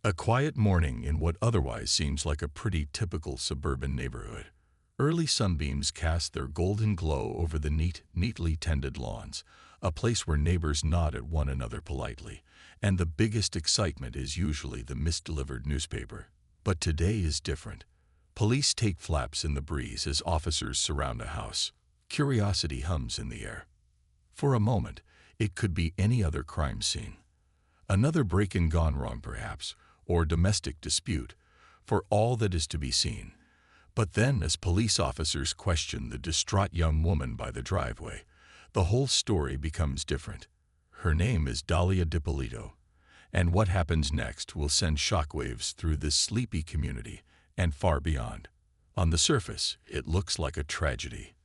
A quiet morning in what otherwise seems like a pretty typical suburban neighborhood. Early sunbeams cast their golden glow over the neatly tended lawns, a place where neighbors nod at one another politely, and the biggest excitement is usually the misdelivered newspaper. But today is different. Police take flaps in the breeze as officers surround a house. Curiosity hums in the air. For a moment, it could be any other crime scene. Another break-in gone wrong perhaps, or domestic dispute, for all that is to be seen. But then, as police officers question the distraught young woman by the driveway, the whole story becomes different. Her name is Dalia Dippolito, and what happens next will send shockwaves through this sleepy community and far beyond. On the surface, it looks like a tragedy.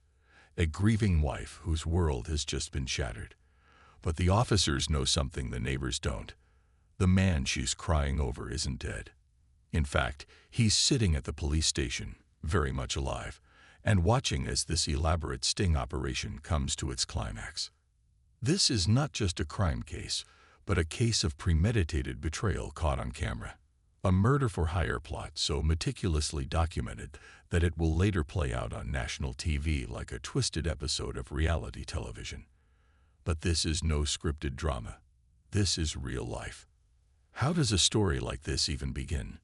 A grieving wife whose world has just been shattered. But the officers know something the neighbors don't. The man she's crying over isn't dead. In fact, he's sitting at the police station, very much alive, and watching as this elaborate sting operation comes to its climax. This is not just a crime case, but a case of premeditated betrayal caught on camera. A murder-for-hire plot so meticulously documented that it will later play out on national TV like a twisted episode of reality television. But this is no scripted drama. This is real life. How does a story like this even begin?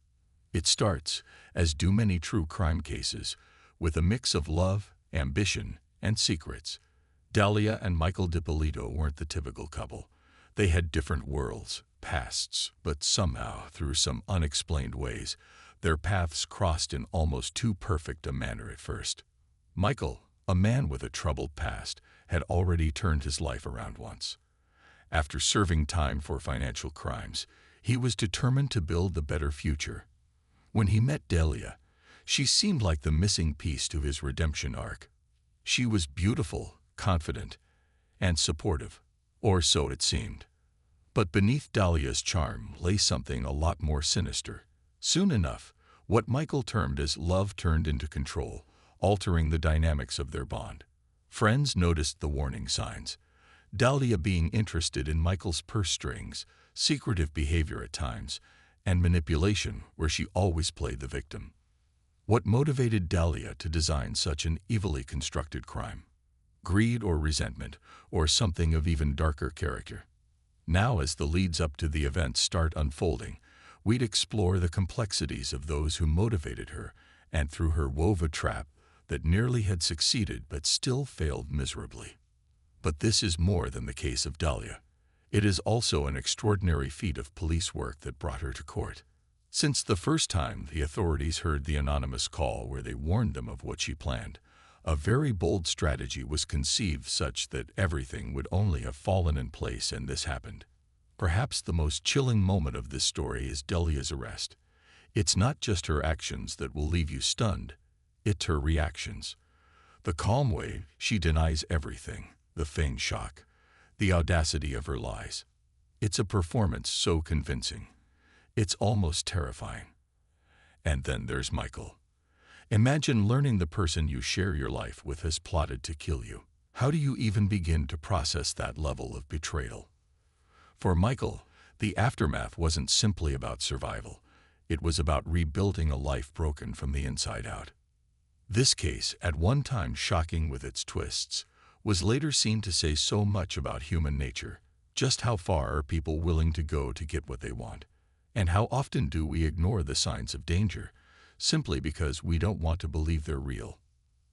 It starts, as do many true crime cases, with a mix of love, ambition, and secrets. Dalia and Michael Dippolito weren't the typical couple. They had different worlds, pasts, but somehow, through some unexplained ways, their paths crossed in almost too perfect a manner at first. Michael, a man with a troubled past, had already turned his life around once. After serving time for financial crimes, he was determined to build a better future. When he met Dalia, she seemed like the missing piece to his redemption arc. She was beautiful, confident, and supportive, or so it seemed. But beneath Dalia's charm lay something a lot more sinister. Soon enough, what Michael termed as love turned into control, altering the dynamics of their bond. Friends noticed the warning signs. Dalia being interested in Michael's purse strings, secretive behavior at times, and manipulation where she always played the victim. What motivated Dalia to design such an evilly constructed crime? Greed or resentment, or something of even darker character? Now, as the leads up to the events start unfolding, we'd explore the complexities of those who motivated her and through her wove a trap that nearly had succeeded but still failed miserably. But this is more than the case of Dalia. It is also an extraordinary feat of police work that brought her to court. Since the first time the authorities heard the anonymous call where they warned them of what she planned, a very bold strategy was conceived such that everything would only have fallen in place, and this happened. Perhaps the most chilling moment of this story is Dalia's arrest. It's not just her actions that will leave you stunned, it's her reactions. The calm way she denies everything, the feigned shock, the audacity of her lies. It's a performance so convincing. It's almost terrifying. And then there's Michael. Imagine learning the person you share your life with has plotted to kill you. How do you even begin to process that level of betrayal? For Michael, the aftermath wasn't simply about survival. It was about rebuilding a life broken from the inside out. This case, at one time shocking with its twists, was later seen to say so much about human nature. Just how far are people willing to go to get what they want? And how often do we ignore the signs of danger, simply because we don't want to believe they're real?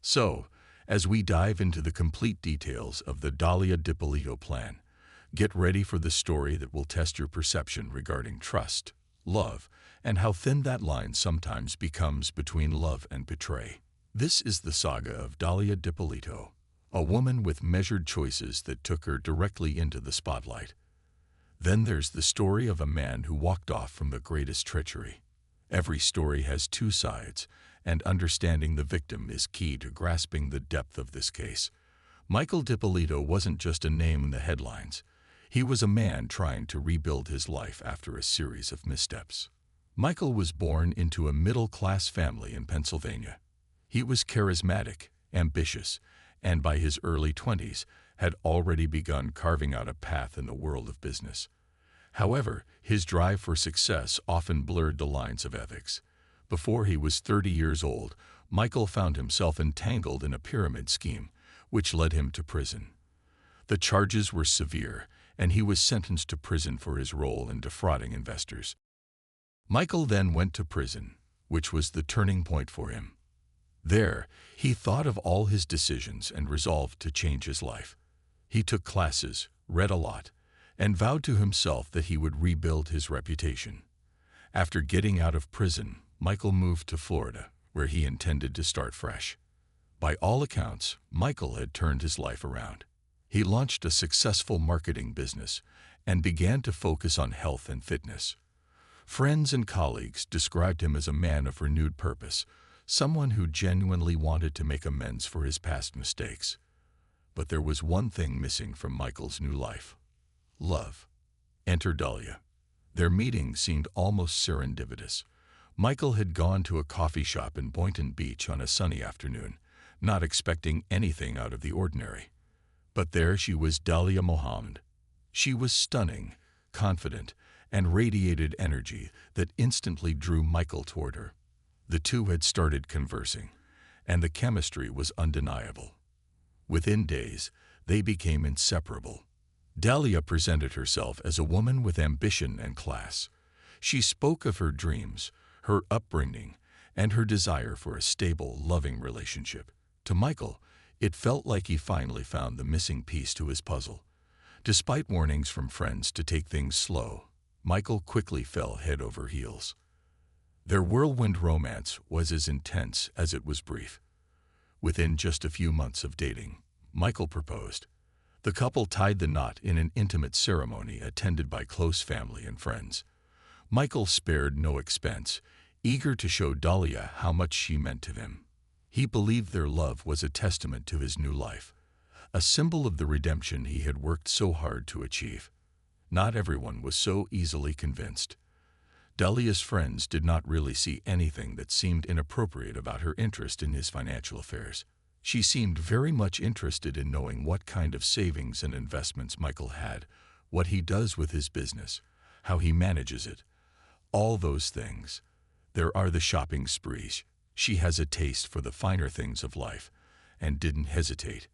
So, as we dive into the complete details of the Dalia Dippolito plan, get ready for the story that will test your perception regarding trust, love, and how thin that line sometimes becomes between love and betray. This is the saga of Dalia Dippolito, a woman with measured choices that took her directly into the spotlight. Then there's the story of a man who walked off from the greatest treachery. Every story has two sides, and understanding the victim is key to grasping the depth of this case. Michael Dippolito wasn't just a name in the headlines. He was a man trying to rebuild his life after a series of missteps. Michael was born into a middle-class family in Pennsylvania. He was charismatic, ambitious, and by his early 20s had already begun carving out a path in the world of business. However, his drive for success often blurred the lines of ethics. Before he was 30 years old, Michael found himself entangled in a pyramid scheme, which led him to prison. The charges were severe, and he was sentenced to prison for his role in defrauding investors. Michael then went to prison, which was the turning point for him. There, he thought of all his decisions and resolved to change his life. He took classes, read a lot, and vowed to himself that he would rebuild his reputation. After getting out of prison, Michael moved to Florida, where he intended to start fresh. By all accounts, Michael had turned his life around. He launched a successful marketing business and began to focus on health and fitness. Friends and colleagues described him as a man of renewed purpose, someone who genuinely wanted to make amends for his past mistakes. But there was one thing missing from Michael's new life: love. Enter Dalia. Their meeting seemed almost serendipitous. Michael had gone to a coffee shop in Boynton Beach on a sunny afternoon, not expecting anything out of the ordinary. But there she was, Dalia Mohammed. She was stunning, confident, and radiated energy that instantly drew Michael toward her. The two had started conversing, and the chemistry was undeniable. Within days, they became inseparable. Dalia presented herself as a woman with ambition and class. She spoke of her dreams, her upbringing, and her desire for a stable, loving relationship. To Michael, it felt like he finally found the missing piece to his puzzle. Despite warnings from friends to take things slow, Michael quickly fell head over heels. Their whirlwind romance was as intense as it was brief. Within just a few months of dating, Michael proposed. The couple tied the knot in an intimate ceremony attended by close family and friends. Michael spared no expense, eager to show Dalia how much she meant to him. He believed their love was a testament to his new life, a symbol of the redemption he had worked so hard to achieve. Not everyone was so easily convinced. Dalia's friends did not really see anything that seemed inappropriate about her interest in his financial affairs. She seemed very much interested in knowing what kind of savings and investments Michael had, what he does with his business, how he manages it. All those things. There are the shopping sprees. She has a taste for the finer things of life, and didn't hesitate,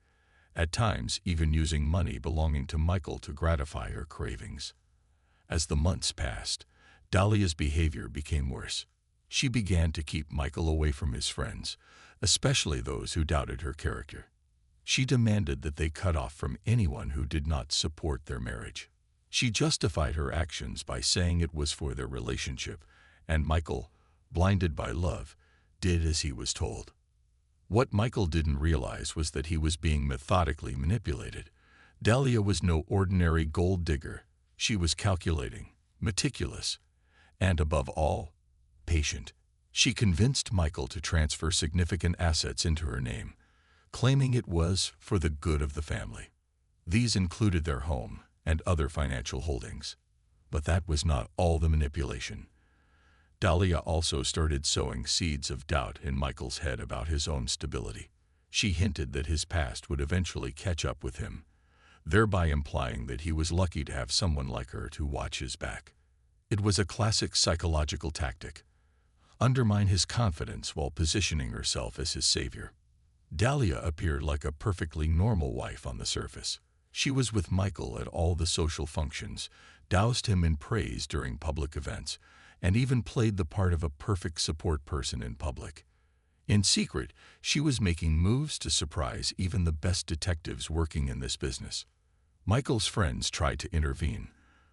at times even using money belonging to Michael to gratify her cravings. As the months passed, Dalia's behavior became worse. She began to keep Michael away from his friends, especially those who doubted her character. She demanded that they cut off from anyone who did not support their marriage. She justified her actions by saying it was for their relationship, and Michael, blinded by love, did as he was told. What Michael didn't realize was that he was being methodically manipulated. Dalia was no ordinary gold digger. She was calculating, meticulous, and above all, patient. She convinced Michael to transfer significant assets into her name, claiming it was for the good of the family. These included their home and other financial holdings. But that was not all the manipulation. Dalia also started sowing seeds of doubt in Michael's head about his own stability. She hinted that his past would eventually catch up with him, thereby implying that he was lucky to have someone like her to watch his back. It was a classic psychological tactic: undermine his confidence while positioning herself as his savior. Dalia appeared like a perfectly normal wife on the surface. She was with Michael at all the social functions, doused him in praise during public events, and even played the part of a perfect support person in public. In secret, she was making moves to surprise even the best detectives working in this business. Michael's friends tried to intervene,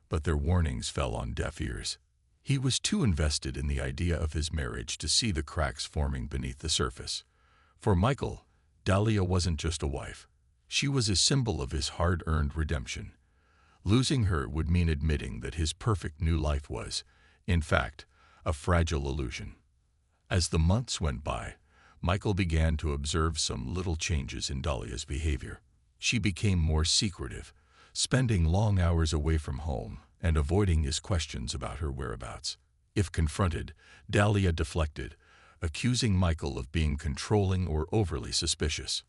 but their warnings fell on deaf ears. He was too invested in the idea of his marriage to see the cracks forming beneath the surface. For Michael, Dalia wasn't just a wife. She was a symbol of his hard-earned redemption. Losing her would mean admitting that his perfect new life was, in fact, a fragile illusion. As the months went by, Michael began to observe some little changes in Dalia's behavior. She became more secretive, spending long hours away from home and avoiding his questions about her whereabouts. If confronted, Dalia deflected, accusing Michael of being controlling or overly suspicious.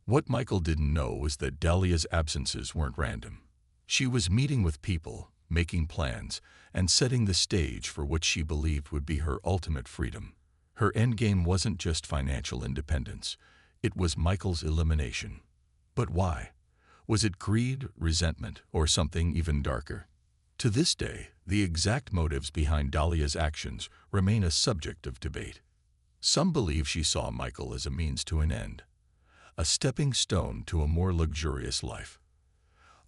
What Michael didn't know was that Dalia's absences weren't random. She was meeting with people, making plans, and setting the stage for what she believed would be her ultimate freedom. Her endgame wasn't just financial independence. It was Michael's elimination. But why? Was it greed, resentment, or something even darker? To this day, the exact motives behind Dalia's actions remain a subject of debate. Some believe she saw Michael as a means to an end, a stepping stone to a more luxurious life.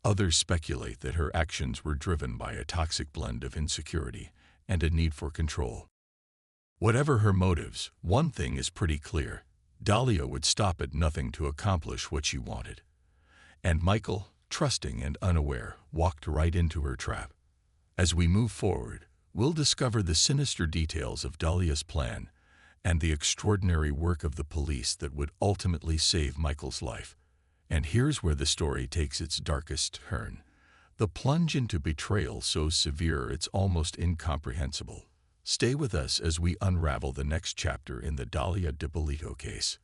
Others speculate that her actions were driven by a toxic blend of insecurity and a need for control. Whatever her motives, one thing is pretty clear: Dalia would stop at nothing to accomplish what she wanted. And Michael, trusting and unaware, walked right into her trap. As we move forward, we'll discover the sinister details of Dalia's plan and the extraordinary work of the police that would ultimately save Michael's life. And here's where the story takes its darkest turn. The plunge into betrayal so severe it's almost incomprehensible. Stay with us as we unravel the next chapter in the Dalia Dippolito case.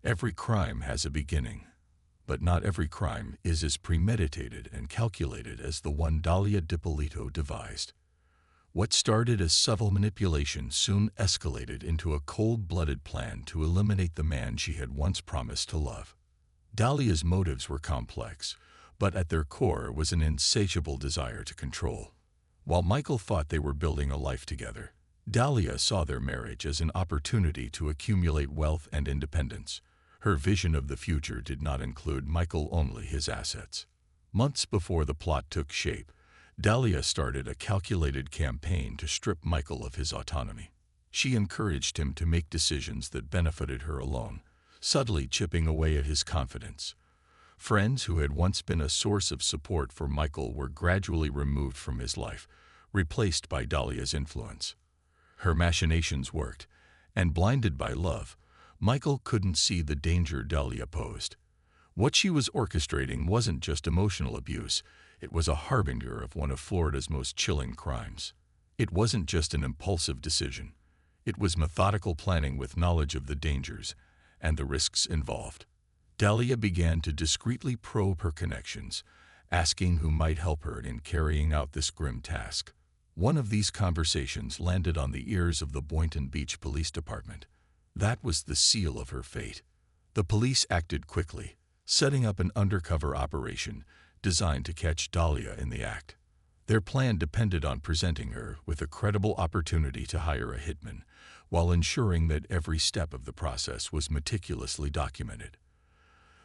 Every crime has a beginning, but not every crime is as premeditated and calculated as the one Dalia Dippolito devised. What started as subtle manipulation soon escalated into a cold-blooded plan to eliminate the man she had once promised to love. Dalia's motives were complex, but at their core was an insatiable desire to control. While Michael thought they were building a life together, Dalia saw their marriage as an opportunity to accumulate wealth and independence. Her vision of the future did not include Michael, only his assets. Months before the plot took shape, Dalia started a calculated campaign to strip Michael of his autonomy. She encouraged him to make decisions that benefited her alone, subtly chipping away at his confidence. Friends who had once been a source of support for Michael were gradually removed from his life, replaced by Dalia's influence. Her machinations worked, and blinded by love, Michael couldn't see the danger Dalia posed. What she was orchestrating wasn't just emotional abuse, it was a harbinger of one of Florida's most chilling crimes. It wasn't just an impulsive decision. It was methodical planning with knowledge of the dangers and the risks involved. Dalia began to discreetly probe her connections, asking who might help her in carrying out this grim task. One of these conversations landed on the ears of the Boynton Beach Police Department. That was the seal of her fate. The police acted quickly, setting up an undercover operation designed to catch Dalia in the act. Their plan depended on presenting her with a credible opportunity to hire a hitman, while ensuring that every step of the process was meticulously documented.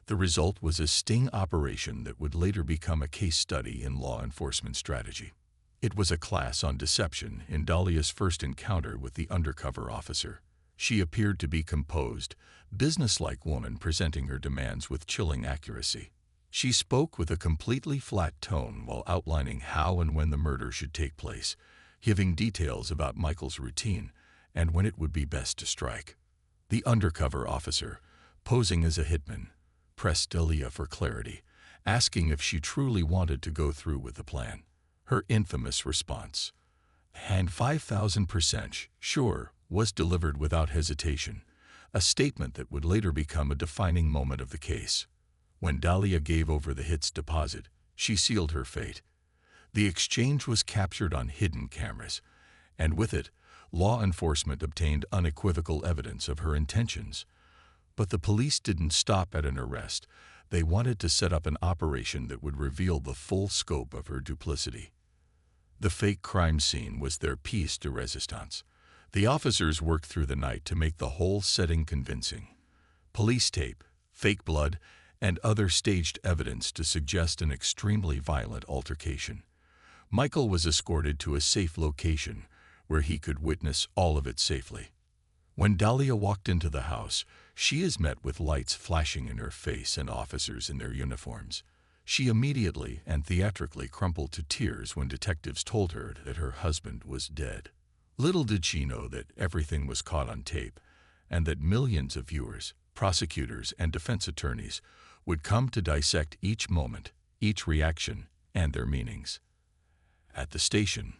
The result was a sting operation that would later become a case study in law enforcement strategy. It was a class on deception in Dalia's first encounter with the undercover officer. She appeared to be composed, businesslike woman presenting her demands with chilling accuracy. She spoke with a completely flat tone while outlining how and when the murder should take place, giving details about Michael's routine and when it would be best to strike. The undercover officer, posing as a hitman, pressed Dalia for clarity, asking if she truly wanted to go through with the plan. Her infamous response, "And 5,000% sure," was delivered without hesitation, a statement that would later become a defining moment of the case. When Dalia gave over the hit's deposit, she sealed her fate. The exchange was captured on hidden cameras, and with it, law enforcement obtained unequivocal evidence of her intentions. But the police didn't stop at an arrest. They wanted to set up an operation that would reveal the full scope of her duplicity. The fake crime scene was their piece de resistance. The officers worked through the night to make the whole setting convincing. Police tape, fake blood, and other staged evidence to suggest an extremely violent altercation. Michael was escorted to a safe location where he could witness all of it safely. When Dalia walked into the house, she is met with lights flashing in her face and officers in their uniforms. She immediately and theatrically crumpled to tears when detectives told her that her husband was dead. Little did she know that everything was caught on tape, and that millions of viewers, prosecutors, and defense attorneys would come to dissect each moment, each reaction, and their meanings. At the station,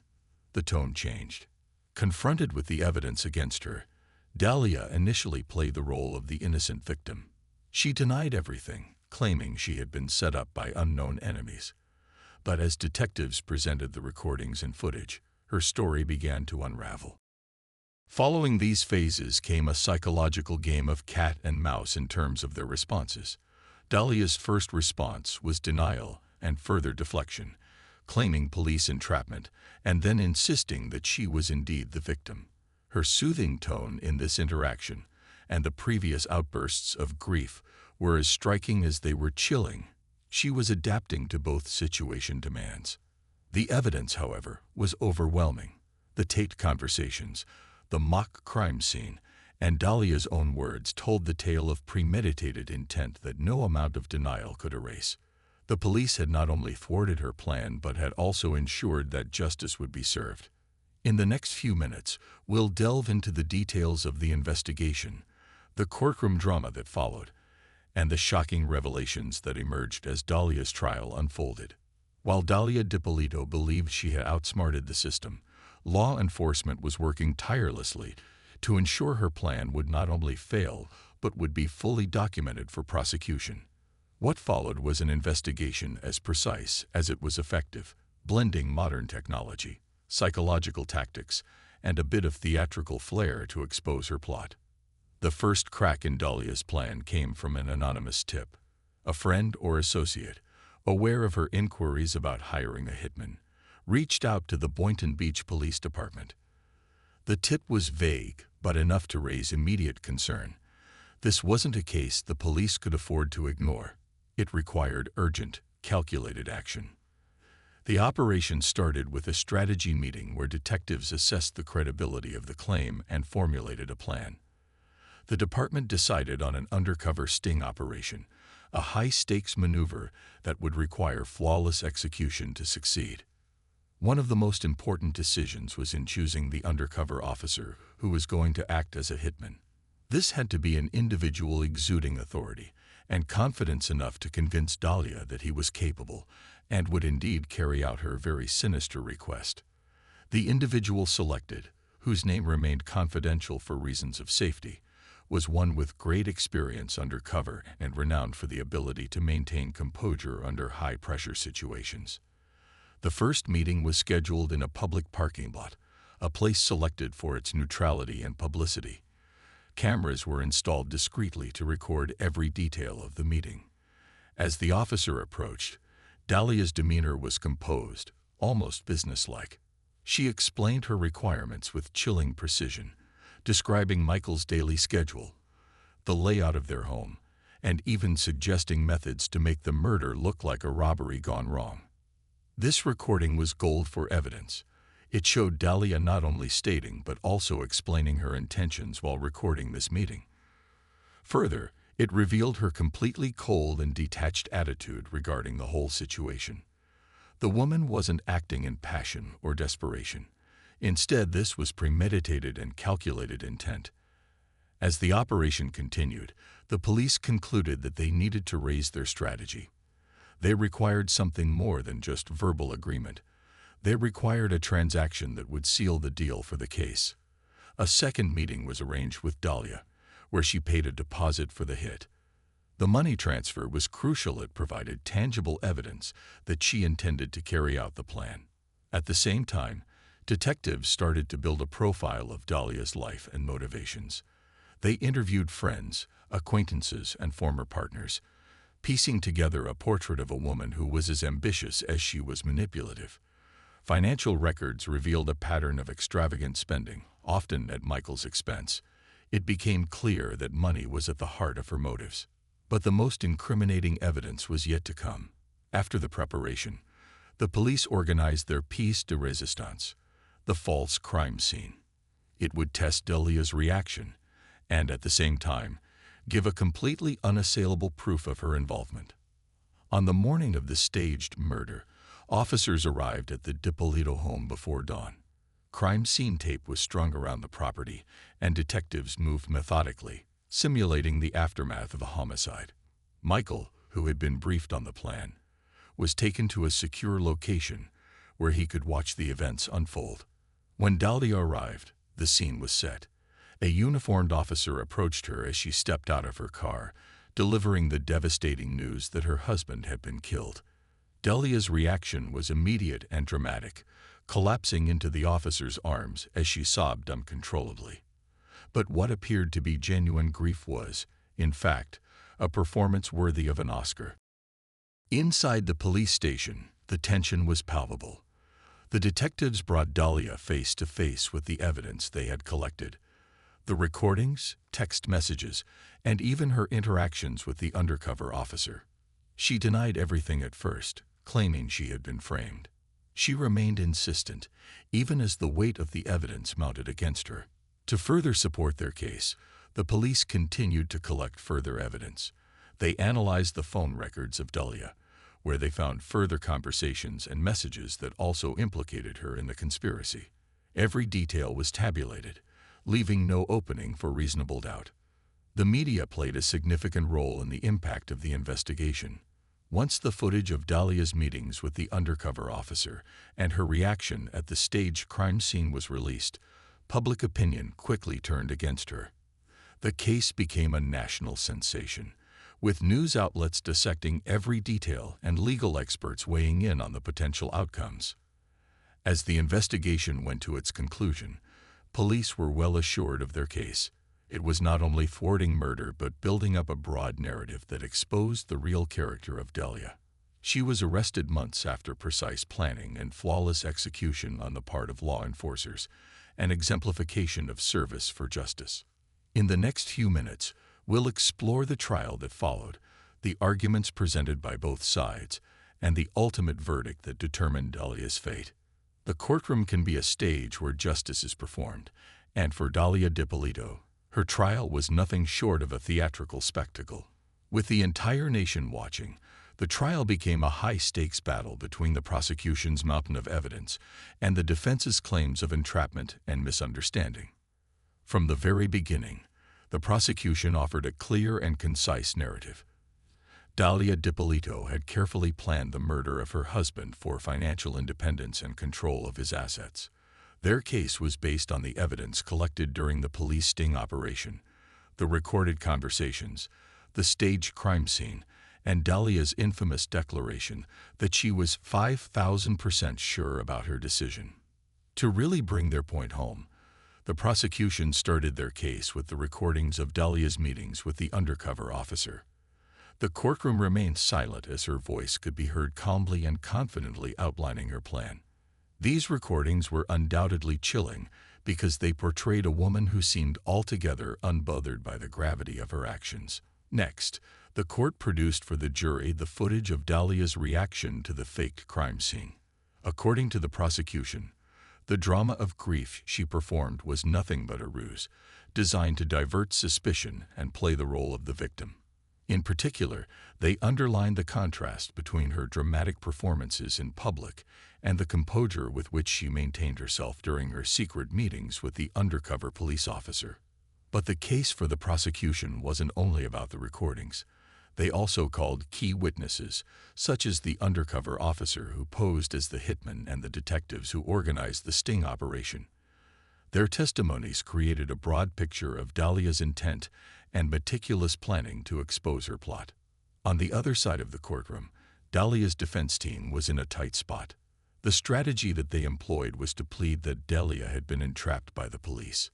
the tone changed. Confronted with the evidence against her, Dalia initially played the role of the innocent victim. She denied everything, claiming she had been set up by unknown enemies. But as detectives presented the recordings and footage, her story began to unravel. Following these phases came a psychological game of cat and mouse in terms of their responses. Dalia's first response was denial and further deflection, claiming police entrapment and then insisting that she was indeed the victim. Her soothing tone in this interaction and the previous outbursts of grief were as striking as they were chilling. She was adapting to both situation demands. The evidence, however, was overwhelming. The Tate conversations, the mock crime scene, and Dalia's own words told the tale of premeditated intent that no amount of denial could erase. The police had not only thwarted her plan but had also ensured that justice would be served. In the next few minutes, we'll delve into the details of the investigation, the courtroom drama that followed, and the shocking revelations that emerged as Dalia's trial unfolded. While Dalia Dippolito believed she had outsmarted the system, law enforcement was working tirelessly to ensure her plan would not only fail, but would be fully documented for prosecution. What followed was an investigation as precise as it was effective, blending modern technology, psychological tactics, and a bit of theatrical flair to expose her plot. The first crack in Dalia's plan came from an anonymous tip. A friend or associate, aware of her inquiries about hiring a hitman, reached out to the Boynton Beach Police Department. The tip was vague, but enough to raise immediate concern. This wasn't a case the police could afford to ignore. It required urgent, calculated action. The operation started with a strategy meeting where detectives assessed the credibility of the claim and formulated a plan. The department decided on an undercover sting operation, a high-stakes maneuver that would require flawless execution to succeed. One of the most important decisions was in choosing the undercover officer who was going to act as a hitman. This had to be an individual exuding authority and confidence enough to convince Dalia that he was capable and would indeed carry out her very sinister request. The individual selected, whose name remained confidential for reasons of safety, was one with great experience undercover and renowned for the ability to maintain composure under high-pressure situations. The first meeting was scheduled in a public parking lot, a place selected for its neutrality and publicity. Cameras were installed discreetly to record every detail of the meeting. As the officer approached, Dalia's demeanor was composed, almost businesslike. She explained her requirements with chilling precision, describing Michael's daily schedule, the layout of their home, and even suggesting methods to make the murder look like a robbery gone wrong. This recording was gold for evidence. It showed Dalia not only stating but also explaining her intentions while recording this meeting. Further, it revealed her completely cold and detached attitude regarding the whole situation. The woman wasn't acting in passion or desperation. Instead, this was premeditated and calculated intent. As the operation continued, the police concluded that they needed to raise their strategy. They required something more than just verbal agreement. They required a transaction that would seal the deal for the case. A second meeting was arranged with Dalia, where she paid a deposit for the hit. The money transfer was crucial. It provided tangible evidence that she intended to carry out the plan. At the same time, detectives started to build a profile of Dalia's life and motivations. They interviewed friends, acquaintances, and former partners, piecing together a portrait of a woman who was as ambitious as she was manipulative. Financial records revealed a pattern of extravagant spending, often at Michael's expense. It became clear that money was at the heart of her motives. But the most incriminating evidence was yet to come. After the preparation, the police organized their pièce de résistance, the false crime scene. It would test Dalia's reaction and, at the same time, give a completely unassailable proof of her involvement. On the morning of the staged murder, officers arrived at the Dippolito home before dawn. Crime scene tape was strung around the property, and detectives moved methodically, simulating the aftermath of a homicide. Michael, who had been briefed on the plan, was taken to a secure location where he could watch the events unfold. When Dalia arrived, the scene was set. A uniformed officer approached her as she stepped out of her car, delivering the devastating news that her husband had been killed. Dalia's reaction was immediate and dramatic, collapsing into the officer's arms as she sobbed uncontrollably. But what appeared to be genuine grief was, in fact, a performance worthy of an Oscar. Inside the police station, the tension was palpable. The detectives brought Dalia face to face with the evidence they had collected. The recordings, text messages, and even her interactions with the undercover officer. She denied everything at first, claiming she had been framed. She remained insistent, even as the weight of the evidence mounted against her. To further support their case, the police continued to collect further evidence. They analyzed the phone records of Dalia, where they found further conversations and messages that also implicated her in the conspiracy. Every detail was tabulated, leaving no opening for reasonable doubt. The media played a significant role in the impact of the investigation. Once the footage of Dalia's meetings with the undercover officer and her reaction at the staged crime scene was released, public opinion quickly turned against her. The case became a national sensation, with news outlets dissecting every detail and legal experts weighing in on the potential outcomes. As the investigation went to its conclusion, police were well assured of their case. It was not only thwarting murder but building up a broad narrative that exposed the real character of Dalia. She was arrested months after precise planning and flawless execution on the part of law enforcers, an exemplification of service for justice. In the next few minutes, we'll explore the trial that followed, the arguments presented by both sides, and the ultimate verdict that determined Dalia's fate. The courtroom can be a stage where justice is performed, and for Dalia Dippolito, her trial was nothing short of a theatrical spectacle. With the entire nation watching, the trial became a high-stakes battle between the prosecution's mountain of evidence and the defense's claims of entrapment and misunderstanding. From the very beginning, the prosecution offered a clear and concise narrative. Dalia Dippolito had carefully planned the murder of her husband for financial independence and control of his assets. Their case was based on the evidence collected during the police sting operation, the recorded conversations, the staged crime scene, and Dalia's infamous declaration that she was 5,000% sure about her decision. To really bring their point home, the prosecution started their case with the recordings of Dalia's meetings with the undercover officer. The courtroom remained silent as her voice could be heard calmly and confidently outlining her plan. These recordings were undoubtedly chilling because they portrayed a woman who seemed altogether unbothered by the gravity of her actions. Next, the court produced for the jury the footage of Dalia's reaction to the faked crime scene. According to the prosecution, the drama of grief she performed was nothing but a ruse, designed to divert suspicion and play the role of the victim. In particular, they underlined the contrast between her dramatic performances in public and the composure with which she maintained herself during her secret meetings with the undercover police officer. But the case for the prosecution wasn't only about the recordings. They also called key witnesses, such as the undercover officer who posed as the hitman and the detectives who organized the sting operation. Their testimonies created a broad picture of Dalia's intent and meticulous planning to expose her plot. On the other side of the courtroom, Dalia's defense team was in a tight spot. The strategy that they employed was to plead that Dalia had been entrapped by the police.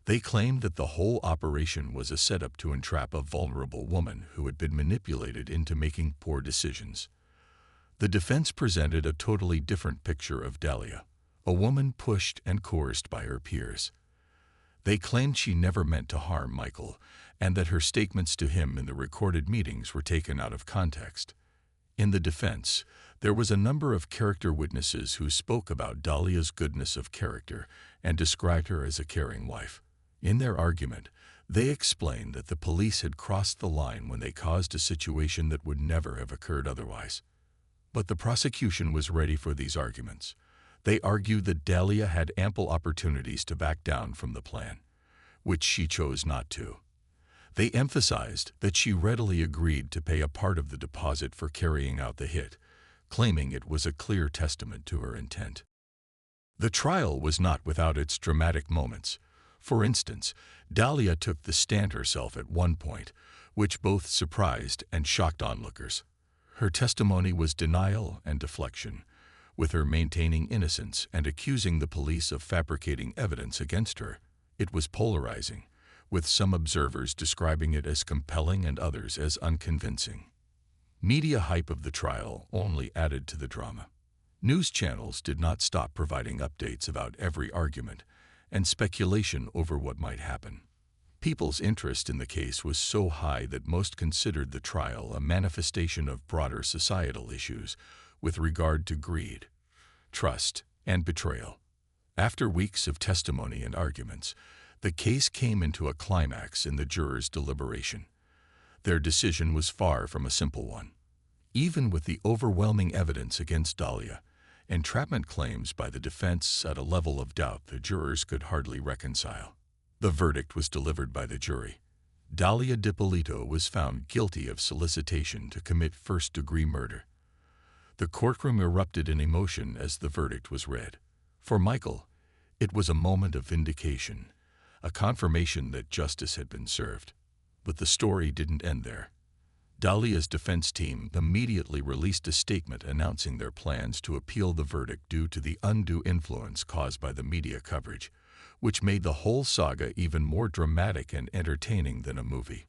They claimed that the whole operation was a setup to entrap a vulnerable woman who had been manipulated into making poor decisions. The defense presented a totally different picture of Dalia, a woman pushed and coerced by her peers. They claimed she never meant to harm Michael, and that her statements to him in the recorded meetings were taken out of context. In the defense, there was a number of character witnesses who spoke about Dalia's goodness of character and described her as a caring wife. In their argument, they explained that the police had crossed the line when they caused a situation that would never have occurred otherwise. But the prosecution was ready for these arguments. They argued that Dalia had ample opportunities to back down from the plan, which she chose not to. They emphasized that she readily agreed to pay a part of the deposit for carrying out the hit, claiming it was a clear testament to her intent. The trial was not without its dramatic moments. For instance, Dalia took the stand herself at one point, which both surprised and shocked onlookers. Her testimony was denial and deflection, with her maintaining innocence and accusing the police of fabricating evidence against her. It was polarizing, with some observers describing it as compelling and others as unconvincing. Media hype of the trial only added to the drama. News channels did not stop providing updates about every argument and speculation over what might happen. People's interest in the case was so high that most considered the trial a manifestation of broader societal issues with regard to greed, trust, and betrayal. After weeks of testimony and arguments, the case came into a climax in the jurors' deliberation. Their decision was far from a simple one. Even with the overwhelming evidence against Dalia, entrapment claims by the defense at a level of doubt the jurors could hardly reconcile. The verdict was delivered by the jury. Dalia Dippolito was found guilty of solicitation to commit first-degree murder. The courtroom erupted in emotion as the verdict was read. For Michael, it was a moment of vindication, a confirmation that justice had been served. But the story didn't end there. Dalia's defense team immediately released a statement announcing their plans to appeal the verdict due to the undue influence caused by the media coverage, which made the whole saga even more dramatic and entertaining than a movie.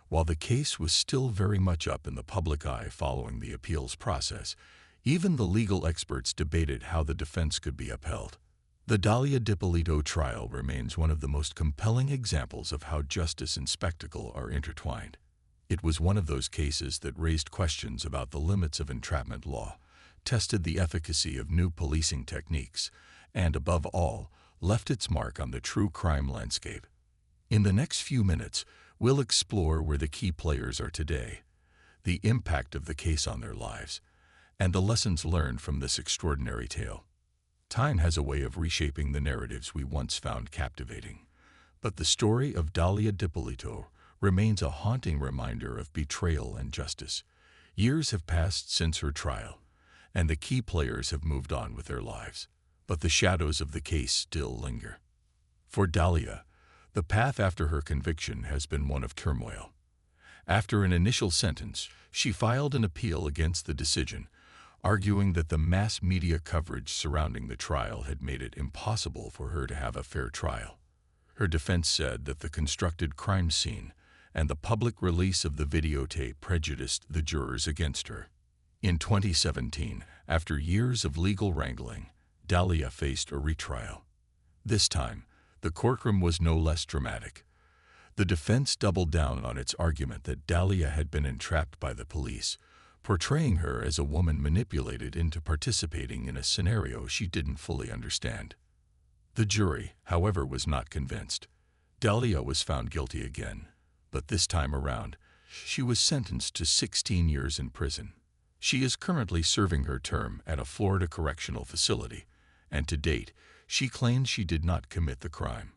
While the case was still very much up in the public eye following the appeals process, even the legal experts debated how the defense could be upheld. The Dalia Dippolito trial remains one of the most compelling examples of how justice and spectacle are intertwined. It was one of those cases that raised questions about the limits of entrapment law, tested the efficacy of new policing techniques, and, above all, left its mark on the true crime landscape. In the next few minutes, we'll explore where the key players are today, the impact of the case on their lives, and the lessons learned from this extraordinary tale. Time has a way of reshaping the narratives we once found captivating, but the story of Dalia Dippolito remains a haunting reminder of betrayal and justice. Years have passed since her trial, and the key players have moved on with their lives, but the shadows of the case still linger. For Dalia, the path after her conviction has been one of turmoil. After an initial sentence, she filed an appeal against the decision, arguing that the mass media coverage surrounding the trial had made it impossible for her to have a fair trial. Her defense said that the constructed crime scene and the public release of the videotape prejudiced the jurors against her. In 2017, after years of legal wrangling, Dalia faced a retrial. This time, the courtroom was no less dramatic. The defense doubled down on its argument that Dalia had been entrapped by the police, portraying her as a woman manipulated into participating in a scenario she didn't fully understand. The jury, however, was not convinced. Dalia was found guilty again, but this time around, she was sentenced to 16 years in prison. She is currently serving her term at a Florida correctional facility, and to date, she claims she did not commit the crime.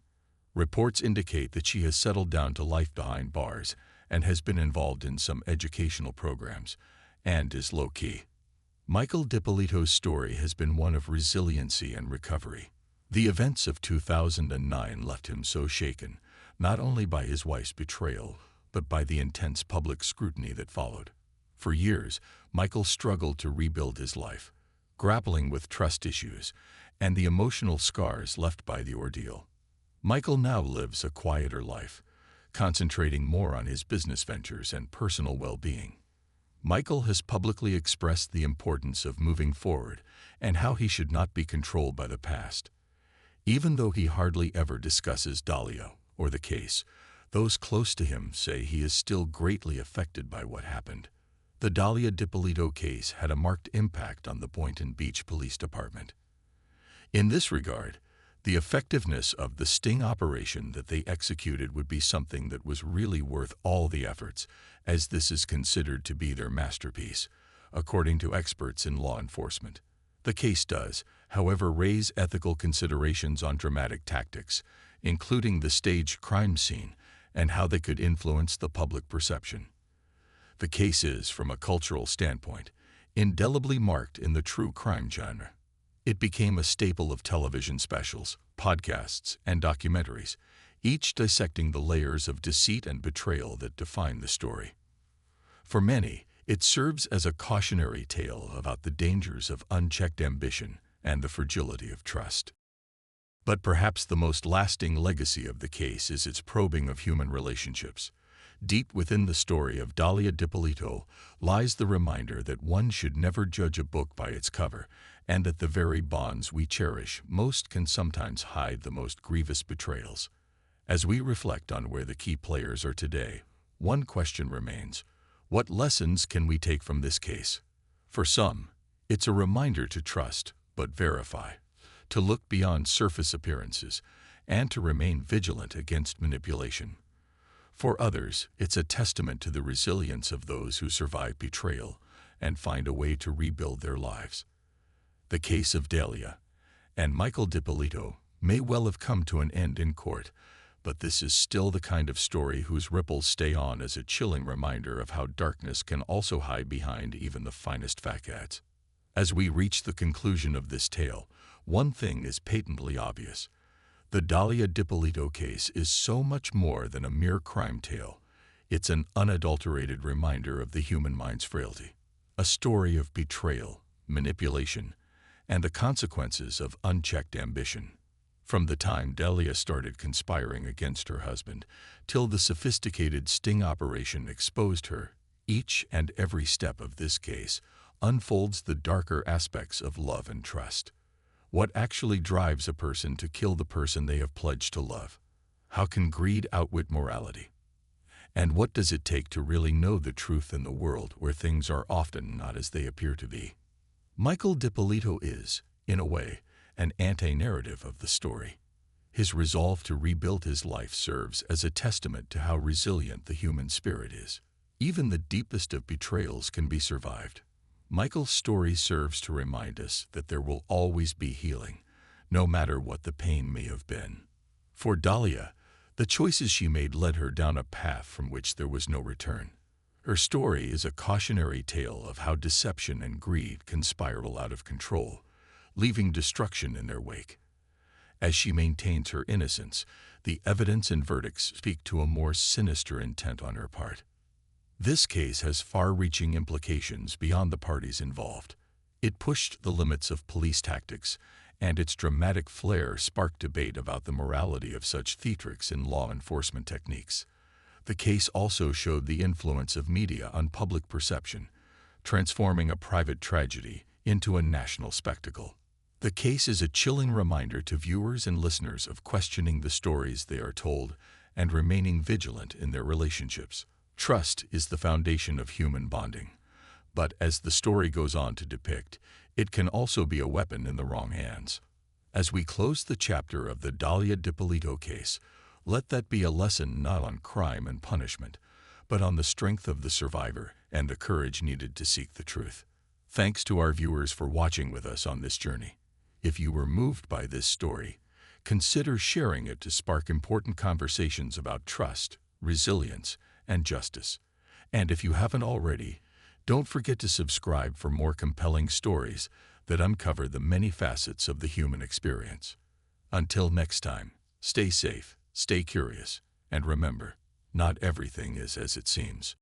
Reports indicate that she has settled down to life behind bars and has been involved in some educational programs, and is low-key. Michael Dippolito's story has been one of resiliency and recovery. The events of 2009 left him so shaken, not only by his wife's betrayal, but by the intense public scrutiny that followed. For years, Michael struggled to rebuild his life, grappling with trust issues and the emotional scars left by the ordeal. Michael now lives a quieter life, concentrating more on his business ventures and personal well-being. Michael has publicly expressed the importance of moving forward and how he should not be controlled by the past. Even though he hardly ever discusses Dalia or the case, those close to him say he is still greatly affected by what happened. The Dalia Dippolito case had a marked impact on the Boynton Beach Police Department. In this regard, the effectiveness of the sting operation that they executed would be something that was really worth all the efforts, as this is considered to be their masterpiece, according to experts in law enforcement. The case does, however, raise ethical considerations on dramatic tactics, including the staged crime scene and how they could influence the public perception. The case is, from a cultural standpoint, indelibly marked in the true crime genre. It became a staple of television specials, podcasts, and documentaries, each dissecting the layers of deceit and betrayal that define the story. For many, It serves as a cautionary tale about the dangers of unchecked ambition and the fragility of trust. But perhaps the most lasting legacy of the case is its probing of human relationships. Deep within the story of Dalia Dippolito lies the reminder that one should never judge a book by its cover, and that the very bonds we cherish most can sometimes hide the most grievous betrayals. As we reflect on where the key players are today, one question remains: what lessons can we take from this case? For some, it's a reminder to trust but verify, to look beyond surface appearances, and to remain vigilant against manipulation. For others, it's a testament to the resilience of those who survive betrayal and find a way to rebuild their lives. The case of Dalia and Michael Dippolito may well have come to an end in court, but this is still the kind of story whose ripples stay on as a chilling reminder of how darkness can also hide behind even the finest facades. As we reach the conclusion of this tale, one thing is patently obvious. The Dalia Dippolito case is so much more than a mere crime tale. It's an unadulterated reminder of the human mind's frailty, a story of betrayal, manipulation, and the consequences of unchecked ambition. From the time Dalia started conspiring against her husband till the sophisticated sting operation exposed her, each and every step of this case unfolds the darker aspects of love and trust. What actually drives a person to kill the person they have pledged to love? How can greed outwit morality? And what does it take to really know the truth in the world where things are often not as they appear to be? Michael Dippolito is, in a way, an anti-narrative of the story. His resolve to rebuild his life serves as a testament to how resilient the human spirit is. Even the deepest of betrayals can be survived. Michael's story serves to remind us that there will always be healing, no matter what the pain may have been. For Dalia, the choices she made led her down a path from which there was no return. Her story is a cautionary tale of how deception and greed can spiral out of control, leaving destruction in their wake. As she maintains her innocence, the evidence and verdicts speak to a more sinister intent on her part. This case has far-reaching implications beyond the parties involved. It pushed the limits of police tactics, and its dramatic flair sparked debate about the morality of such theatrics in law enforcement techniques. The case also showed the influence of media on public perception, transforming a private tragedy into a national spectacle. The case is a chilling reminder to viewers and listeners of questioning the stories they are told and remaining vigilant in their relationships. Trust is the foundation of human bonding, but as the story goes on to depict, it can also be a weapon in the wrong hands. As we close the chapter of the Dalia Dippolito case, let that be a lesson not on crime and punishment, but on the strength of the survivor and the courage needed to seek the truth. Thanks to our viewers for watching with us on this journey. If you were moved by this story, consider sharing it to spark important conversations about trust, resilience, and justice. And if you haven't already, don't forget to subscribe for more compelling stories that uncover the many facets of the human experience. Until next time, stay safe, stay curious, and remember, not everything is as it seems.